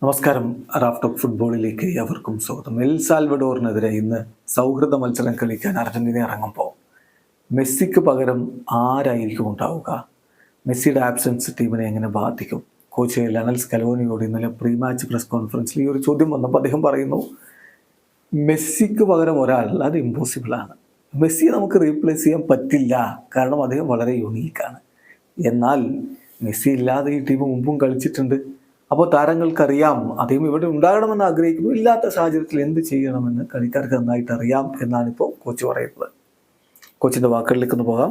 നമസ്കാരം. Raf talk ഫുട്ബോളിലേക്ക് അവർക്കും സ്വാഗതം. എൽ സാൽവഡോറിനെതിരെ ഇന്ന് സൗഹൃദ മത്സരം കളിക്കാൻ അർജന്റീന ഇറങ്ങുമ്പോൾ മെസ്സിക്ക് പകരം ആരായിരിക്കും ഉണ്ടാവുക? മെസ്സിയുടെ ആബ്സെൻസ് ടീമിനെ എങ്ങനെ ബാധിക്കും? കോച്ച് ലയണൽ സ്കലോണിയോട് ഇന്നലെ പ്രീ മാച്ച് പ്രസ് കോൺഫറൻസിൽ ഈ ഒരു ചോദ്യം വന്നപ്പോൾ അദ്ദേഹം പറയുന്നു, മെസ്സിക്ക് പകരം ഒരാൾ അത് ഇമ്പോസിബിളാണ്. മെസ്സിയെ നമുക്ക് റീപ്ലേസ് ചെയ്യാൻ പറ്റില്ല, കാരണം അദ്ദേഹം വളരെ യുണീക്കാണ്. എന്നാൽ മെസ്സി ഇല്ലാതെ ഈ ടീം മുമ്പും കളിച്ചിട്ടുണ്ട്. അപ്പോൾ താരങ്ങൾക്കറിയാം അദ്ദേഹം ഇവിടെ ഉണ്ടാകണമെന്ന് ആഗ്രഹിക്കുന്നു. ഇല്ലാത്ത സാഹചര്യത്തിൽ എന്ത് ചെയ്യണമെന്ന് കളിക്കാർക്ക് നന്നായിട്ട് അറിയാം എന്നാണ് ഇപ്പോൾ കോച്ച് പറയുന്നത്. കോച്ചിൻ്റെ വാക്കുകളിലേക്ക് ഒന്ന് പോകാം.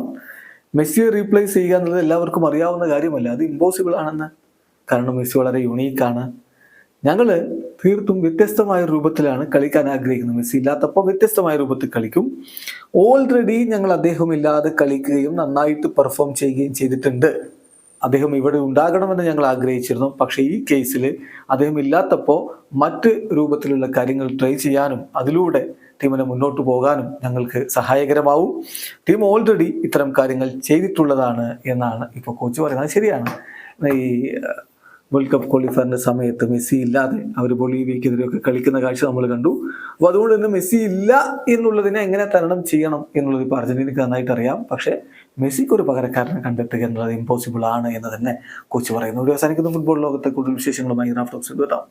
മെസ്സിയെ റീപ്ലേസ് ചെയ്യുക എന്നുള്ളത് എല്ലാവർക്കും അറിയാവുന്ന കാര്യമല്ല, അത് ഇമ്പോസിബിൾ ആണെന്ന്. കാരണം മെസ്സി വളരെ യുണീക്കാണ്. ഞങ്ങൾ തീർത്തും വ്യത്യസ്തമായ രൂപത്തിലാണ് കളിക്കാൻ ആഗ്രഹിക്കുന്നത്. മെസ്സി ഇല്ലാത്തപ്പോൾ വ്യത്യസ്തമായ രൂപത്തിൽ കളിക്കും. ഓൾറെഡി ഞങ്ങൾ അദ്ദേഹം ഇല്ലാതെ കളിക്കുകയും നന്നായിട്ട് പെർഫോം ചെയ്യുകയും ചെയ്തിട്ടുണ്ട്. അദ്ദേഹം ഇവിടെ ഉണ്ടാകണമെന്ന് ഞങ്ങൾ ആഗ്രഹിച്ചിരുന്നു. പക്ഷേ ഈ കേസിൽ അദ്ദേഹം ഇല്ലാത്തപ്പോൾ മറ്റ് രൂപത്തിലുള്ള കാര്യങ്ങൾ ട്രൈ ചെയ്യാനും അതിലൂടെ ടീമിനെ മുന്നോട്ട് പോകാനും ഞങ്ങൾക്ക് സഹായകരമാവും. ടീം ഓൾറെഡി ഇത്തരം കാര്യങ്ങൾ ചെയ്തിട്ടുള്ളതാണ് എന്നാണ് ഇപ്പോൾ കോച്ച് പറയുന്നത്. ശരിയാണ്. ഈ വേൾഡ് കപ്പ് ക്വാളിഫയറിൻ്റെ സമയത്ത് മെസ്സി ഇല്ലാതെ അവർ ബൊളീവിയക്കെതിരെയൊക്കെ കളിക്കുന്ന കാഴ്ച നമ്മൾ കണ്ടു. അപ്പോൾ അതുകൊണ്ട് തന്നെ മെസ്സി ഇല്ല എന്നുള്ളതിനെ എങ്ങനെ തരണം ചെയ്യണം എന്നുള്ളത് ഇപ്പോൾ അർജന്റീനയ്ക്ക് നന്നായിട്ട് അറിയാം. പക്ഷേ മെസ്സിക്ക് ഒരു പകരക്കാരനെ കണ്ടെത്തുക എന്നുള്ളത് ഇമ്പോസിബിൾ ആണ് എന്ന് തന്നെ കോച്ച് പറയുന്നു. ഒരു അവസാനിക്കുന്ന ഫുട്ബോൾ ലോകത്തെ കൂടുതൽ വിശേഷങ്ങളുമായി റാഫ് ടോക്സ് എത്താം.